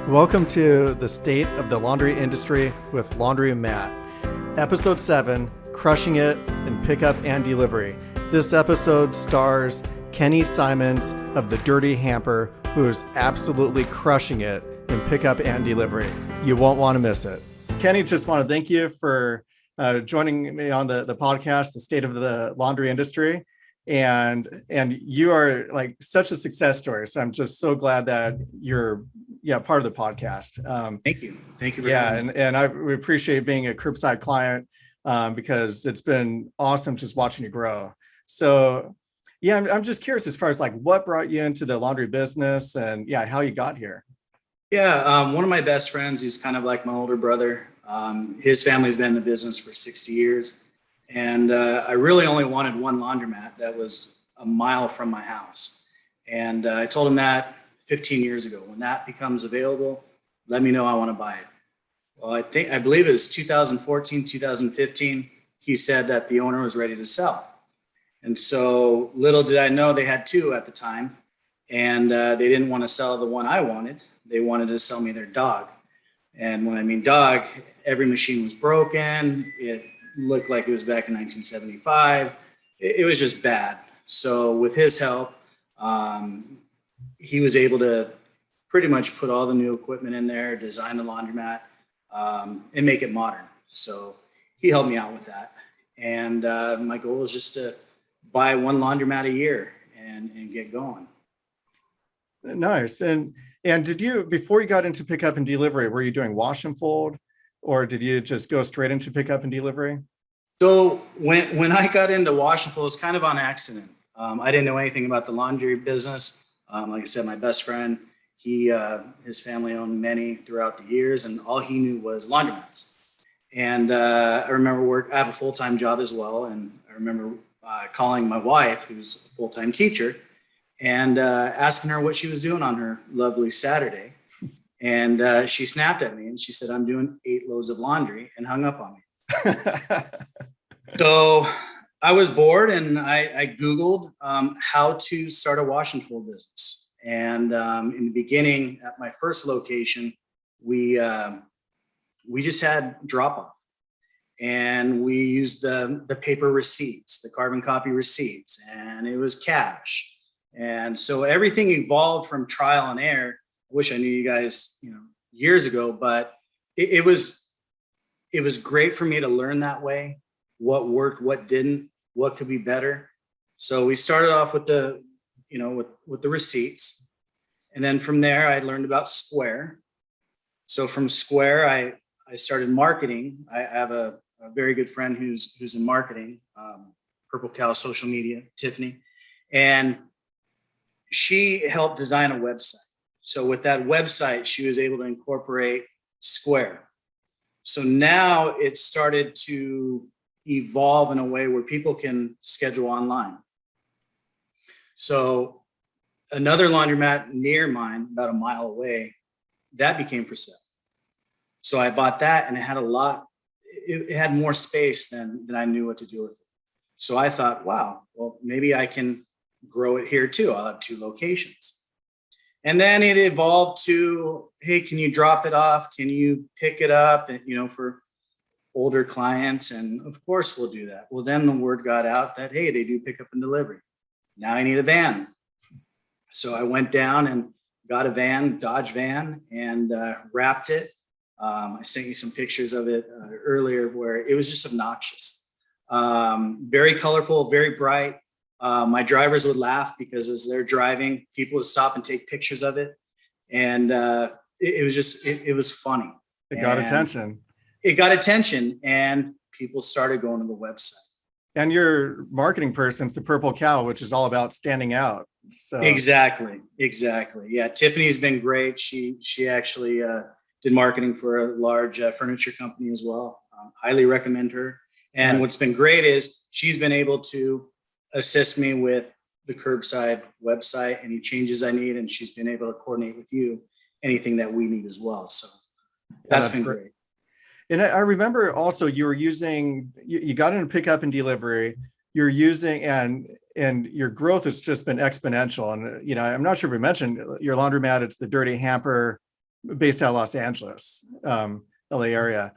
Welcome to the State of the Laundry Industry with Laundry and Matt. Episode 7, Crushing It in Pickup and Delivery. This episode stars Kenny Simons of the Dirty Hamper, who is absolutely crushing it in pickup and delivery. You won't want to miss it. Kenny, just want to thank you for joining me on the podcast, The State of the Laundry Industry. And you are like such a success story. So I'm just so glad that you're part of the podcast. Thank you very much. And we appreciate being a curbside client because it's been awesome just watching you grow. So I'm just curious as far as like what brought you into the laundry business and how you got here. One of my best friends, who's kind of like my older brother, his family's been in the business for 60 years. And I really only wanted one laundromat that was a mile from my house. And I told him that 15 years ago, when that becomes available, let me know, I want to buy it. Well, I believe it was 2014, 2015, he said that the owner was ready to sell. And so little did I know they had two at the time. And they didn't want to sell the one I wanted. They wanted to sell me their dog. And when I mean dog, every machine was broken. It looked like it was back in 1975. It was just bad. So with his help, he was able to pretty much put all the new equipment in there, design the laundromat, and make it modern. So he helped me out with that. And my goal was just to buy one laundromat a year and get going. Nice. And did you, before you got into pickup and delivery, were you doing wash and fold? Or did you just go straight into pickup and delivery? So when I got into wash and fold, it was kind of on accident. I didn't know anything about the laundry business. Like I said, my best friend, his family owned many throughout the years, and all he knew was laundromats. And I remember I have a full-time job as well, and I remember calling my wife, who's a full-time teacher, and asking her what she was doing on her lovely Saturday. And she snapped at me and she said, "I'm doing 8 loads of laundry," and hung up on me. So I was bored and I Googled how to start a wash and fold business. And in the beginning at my first location, we just had drop off, and we used the paper receipts, the carbon copy receipts, and it was cash. And so everything evolved from trial and error. I wish I knew you guys, years ago, but it was great for me to learn that way, what worked, what didn't, what could be better. So we started off with with the receipts. And then from there, I learned about Square. So from Square, I started marketing. I have a very good friend who's in marketing, Purple Cow Social Media, Tiffany. And she helped design a website. So with that website, she was able to incorporate Square. So now it started to evolve in a way where people can schedule online. So another laundromat near mine, about a mile away, that became for sale. So I bought that, and it had it had more space than I knew what to do with it. So I thought, wow, well, maybe I can grow it here too. I'll have 2 locations. And then it evolved to, hey, can you drop it off? Can you pick it up? And, for older clients. And of course we'll do that. Well, then the word got out that, hey, they do pick up and delivery. Now I need a van. So I went down and got a van, Dodge van, and wrapped it. I sent you some pictures of it earlier where it was just obnoxious. Very colorful, very bright. My drivers would laugh because as they're driving, people would stop and take pictures of it. And it was funny. It got attention. It got attention, and people started going to the website. And your marketing person's the Purple Cow, which is all about standing out. So Exactly. Yeah, Tiffany's been great. She actually did marketing for a large furniture company as well. Highly recommend her. And What's been great is she's been able to assist me with the curbside website, any changes I need, and she's been able to coordinate with you anything that we need as well. So that's been great. And I remember also you got into pickup and delivery. You're using and your growth has just been exponential. And I'm not sure if we mentioned your laundromat. It's the Dirty Hamper based out of Los Angeles, LA area.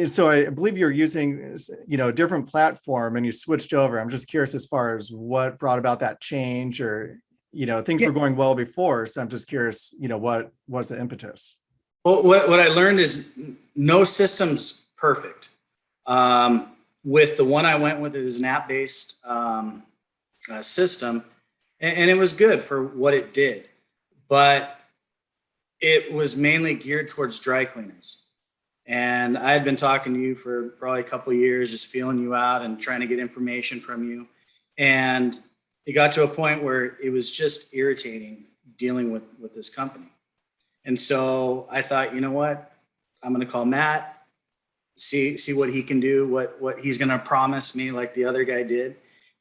So I believe you're using, a different platform and you switched over. I'm just curious as far as what brought about that change, or, things Yeah. were going well before. So I'm just curious, what was the impetus? Well, what I learned is no system's perfect. With the one I went with, it was an app-based system, and it was good for what it did, but it was mainly geared towards dry cleaners. And I had been talking to you for probably a couple of years, just feeling you out and trying to get information from you. And it got to a point where it was just irritating dealing with this company. And so I thought, you know what? I'm going to call Matt, see what he can do, what he's going to promise me like the other guy did,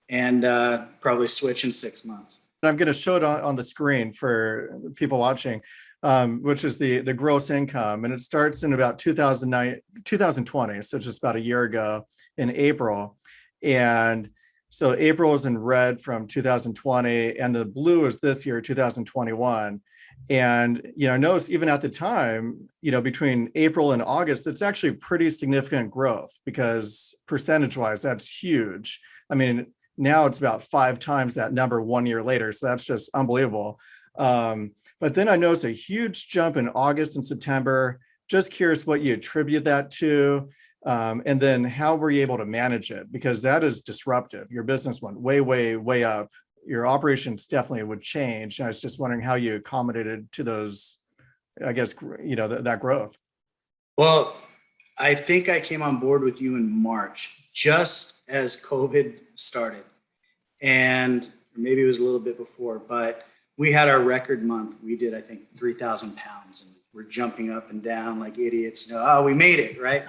and probably switch in 6 months. I'm going to show it on the screen for people watching, which is the gross income. And it starts in about 2020. So just about a year ago in April. And so April is in red from 2020 and the blue is this year, 2021. And, notice even at the time, between April and August, it's actually pretty significant growth, because percentage wise, that's huge. I mean, now it's about 5 times that number 1 year later. So that's just unbelievable. But then I noticed a huge jump in August and September. Just curious what you attribute that to. And then how were you able to manage it? Because that is disruptive. Your business went way, way, way up. Your operations definitely would change. And I was just wondering how you accommodated to those, I guess, that growth. Well, I think I came on board with you in March, just as COVID started. And maybe it was a little bit before, but we had our record month. We did, I think, 3,000 pounds, and we're jumping up and down like idiots. We made it, right?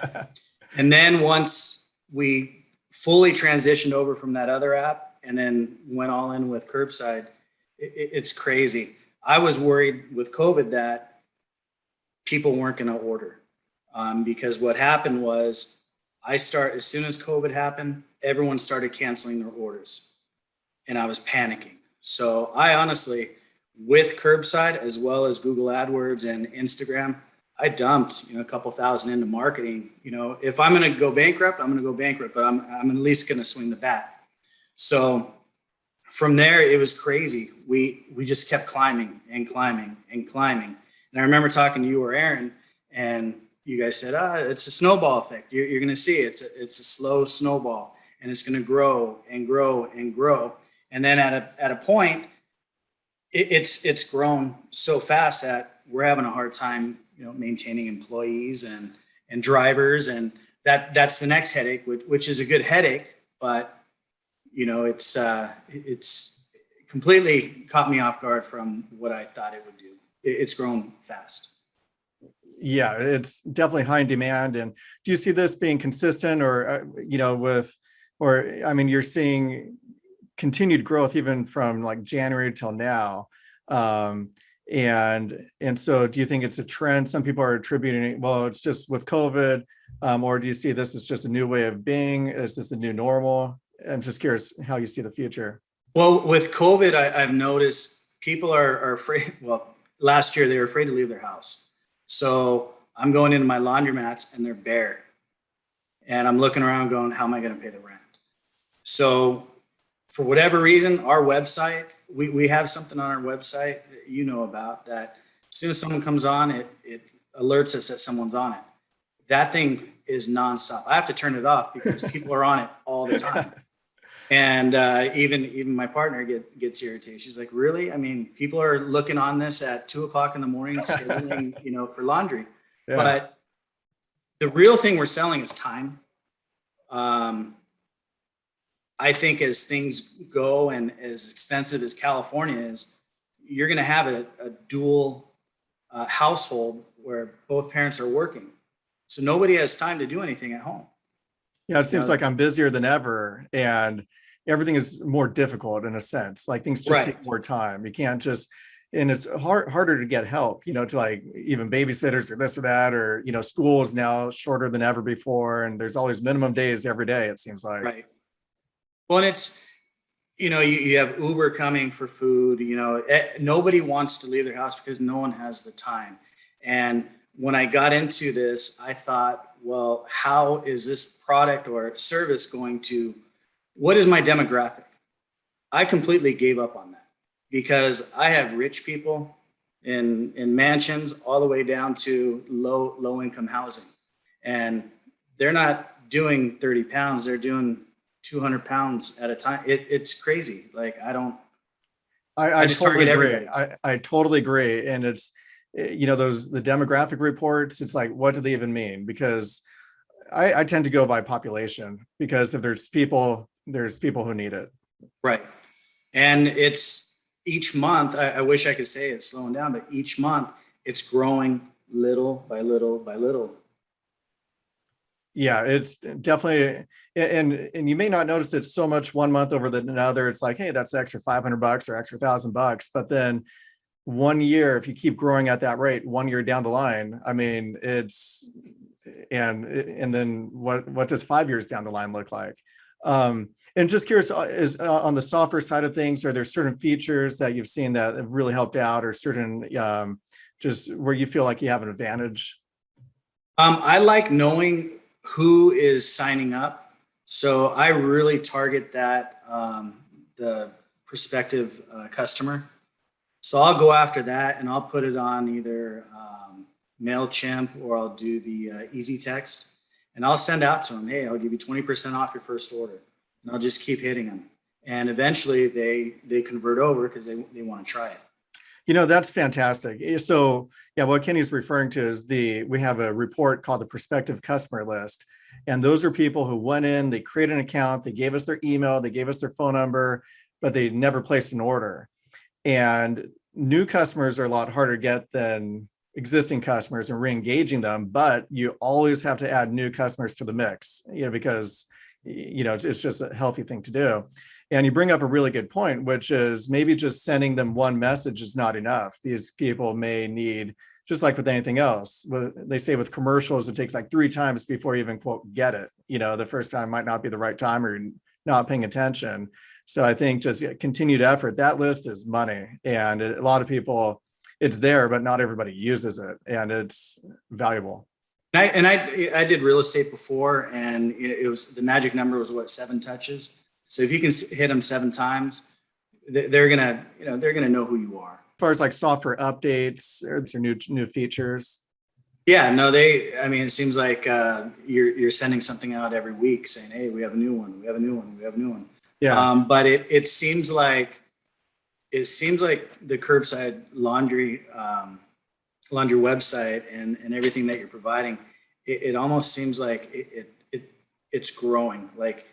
And then once we fully transitioned over from that other app and then went all in with curbside, it's crazy. I was worried with COVID that people weren't going to order, because what happened was as soon as COVID happened, everyone started canceling their orders, and I was panicking. So I honestly, with curbside as well as Google AdWords and Instagram, I dumped, a couple thousand into marketing. If I'm going to go bankrupt, I'm going to go bankrupt, but I'm at least going to swing the bat. So from there, it was crazy. We just kept climbing and climbing and climbing. And I remember talking to you or Aaron, and you guys said, it's a snowball effect. You're going to see it's a slow snowball, and it's going to grow and grow and grow. And then at a point, it's grown so fast that we're having a hard time, maintaining employees and drivers, and that's the next headache, which is a good headache, but it's completely caught me off guard from what I thought it would do. It's grown fast. Yeah, it's definitely high in demand. And do you see this being consistent, or you're seeing continued growth even from like January till now? And so do you think it's a trend? Some people are attributing it, well, it's just with COVID, or do you see this as just a new way of being? Is this the new normal? I'm just curious how you see the future. Well, with COVID, I've noticed people are afraid. Well, last year they were afraid to leave their house. So I'm going into my laundromats and they're bare. And I'm looking around going, how am I going to pay the rent? So for whatever reason, our website, we have something on our website that about, that as soon as someone comes on, it alerts us that someone's on it. That thing is nonstop. I have to turn it off because people are on it all the time. And even my partner gets irritated. She's like, really? I mean, people are looking on this at 2:00 in the morning, scheduling, for laundry. Yeah. But the real thing we're selling is time. I think as things go and as expensive as California is, you're going to have a dual household where both parents are working. So nobody has time to do anything at home. Yeah, it seems like I'm busier than ever, and everything is more difficult in a sense. Like things just take more time. You can't just, and it's harder to get help, to like even babysitters or this or that, or, school is now shorter than ever before. And there's always minimum days every day, it seems like. Right. Well, and you have Uber coming for food. Nobody wants to leave their house because no one has the time. And when I got into this, I thought, well, how is this product or service what is my demographic? I completely gave up on that because I have rich people in mansions all the way down to low income housing. And they're not doing 30 pounds, they're doing 200 pounds at a time. It's crazy. Like I just totally target agree. everybody. I totally agree. And it's, the demographic reports, it's like, what do they even mean? Because I tend to go by population, because if there's people who need it. Right. And it's each month, I wish I could say it's slowing down, but each month it's growing little by little by little. Yeah, it's definitely, and you may not notice it so much one month over the another. It's like, hey, that's extra $500 or extra $1,000. But then one year, if you keep growing at that rate, 1 year down the line, I mean, and then what does 5 years down the line look like? And just curious, is on the software side of things, are there certain features that you've seen that have really helped out, or certain just where you feel like you have an advantage? I like knowing who is signing up. So I really target the prospective customer. So I'll go after that and I'll put it on either MailChimp, or I'll do the Easy Text, and I'll send out to them, hey, I'll give you 20% off your first order. And I'll just keep hitting them. And eventually they convert over because they want to try it. That's fantastic. So yeah, what Kenny's referring to is we have a report called the prospective customer list. And those are people who went in, they created an account, they gave us their email, they gave us their phone number, but they never placed an order. And new customers are a lot harder to get than existing customers and re-engaging them, but you always have to add new customers to the mix, because it's just a healthy thing to do. And you bring up a really good point, which is maybe just sending them one message is not enough. These people may need, just like with anything else, they say with commercials, it takes like 3 times before you even quote get it. The first time might not be the right time, or you're not paying attention. So I think just continued effort. That list is money, and a lot of people, it's there, but not everybody uses it, and it's valuable. I did real estate before, and it was, the magic number was 7 touches. So if you can hit them 7 times, they're gonna know who you are. As far as like software updates or new features. Yeah, no, it seems like you're sending something out every week saying, hey, we have a new one, we have a new one, we have a new one. Yeah. But it seems like the Curbside Laundry website and everything that you're providing, it almost seems like it's growing. Like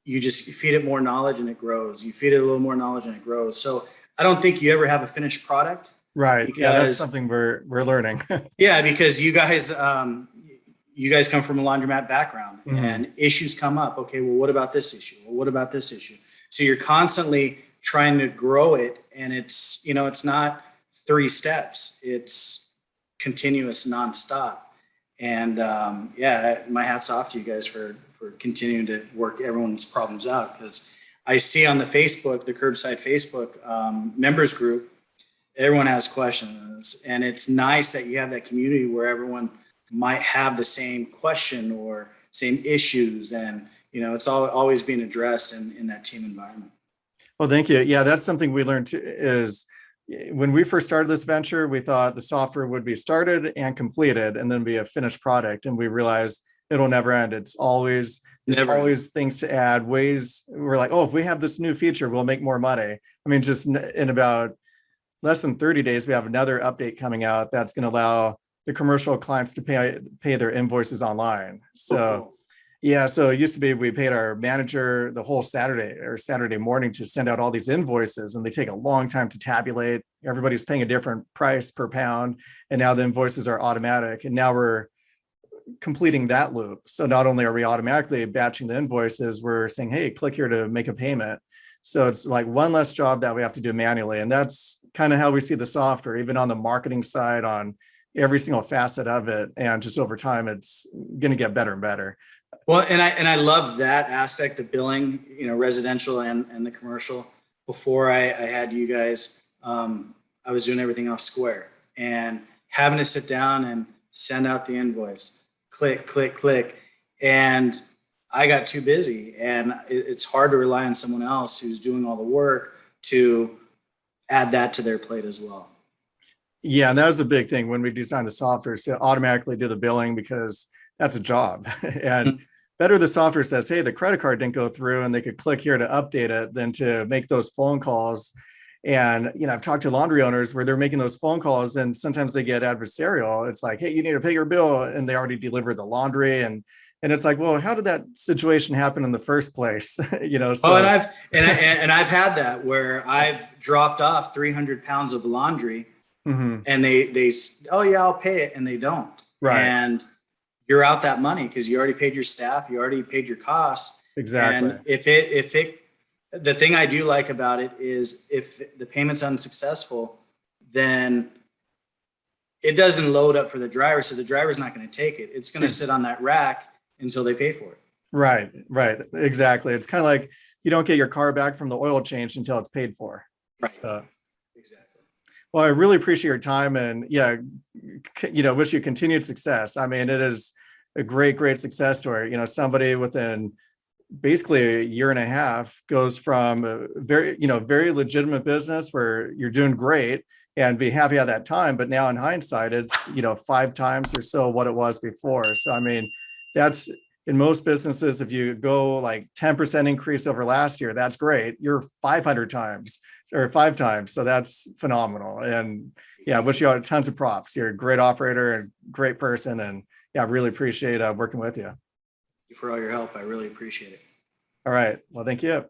you feed it more knowledge and it grows. You feed it a little more knowledge and it grows. So I don't think you ever have a finished product. Right. Yeah, that's something we're learning. Yeah, because you guys come from a laundromat background, mm-hmm. and issues come up. Okay, well, what about this issue? Well, what about this issue? So you're constantly trying to grow it, and it's not 3 steps. It's continuous, nonstop. And my hat's off to you guys for continuing to work everyone's problems out, because I see on the Curbside Facebook members group, everyone has questions, and it's nice that you have that community where everyone might have the same question or same issues, and it's always being addressed in that team environment. Well, thank you. Yeah, that's something we learned too, is when we first started this venture, we thought the software would be started and completed and then be a finished product, and we realized it'll never end. There's always things to add, ways. We're like, oh, if we have this new feature, we'll make more money. I mean, just in about less than 30 days, we have another update coming out that's going to allow the commercial clients to pay their invoices online. So, cool. Yeah, so it used to be we paid our manager the whole Saturday morning to send out all these invoices, and they take a long time to tabulate. Everybody's paying a different price per pound, and now the invoices are automatic. And now we're completing that loop. So not only are we automatically batching the invoices, we're saying, hey, click here to make a payment. So it's like one less job that we have to do manually. And that's kind of how we see the software, even on the marketing side, on every single facet of it. And just over time, it's going to get better and better. Well, and I love that aspect, the billing, residential and the commercial. Before I had you guys, I was doing everything off Square and having to sit down and send out the invoice, click, click, click. And I got too busy, and it's hard to rely on someone else who's doing all the work to add that to their plate as well. Yeah, and that was a big thing when we designed the software to automatically do the billing, because that's a job. And better the software says, hey, the credit card didn't go through, and they could click here to update it, than to make those phone calls. And I've talked to laundry owners where they're making those phone calls, and sometimes they get adversarial. It's like, hey, you need to pay your bill, and they already delivered the laundry, and it's like, well, how did that situation happen in the first place? So, and I've had that where I've dropped off 300 pounds of laundry, mm-hmm. and they oh yeah, I'll pay it, and they don't. Right. And you're out that money because you already paid your staff, you already paid your costs. Exactly. And if it the thing I do like about it is if the payment's unsuccessful, then it doesn't load up for the driver, so the driver's not going to take it. It's going to sit on that rack until they pay for it. Right. Exactly. It's kind of like you don't get your car back from the oil change until it's paid for. Right. So, exactly. Well, I really appreciate your time, and wish you continued success. I mean, it is a great success story. Somebody within basically a year and a half goes from a very legitimate business where you're doing great and be happy at that time, but now in hindsight, it's 5 times or so what it was before. So I mean, that's in most businesses, if you go like 10% increase over last year, that's great. You're 500 times or 5 times. So that's phenomenal. And yeah, I wish you tons of props. You're a great operator and great person. And yeah, I really appreciate working with you. Thank you for all your help. I really appreciate it. All right. Well, thank you.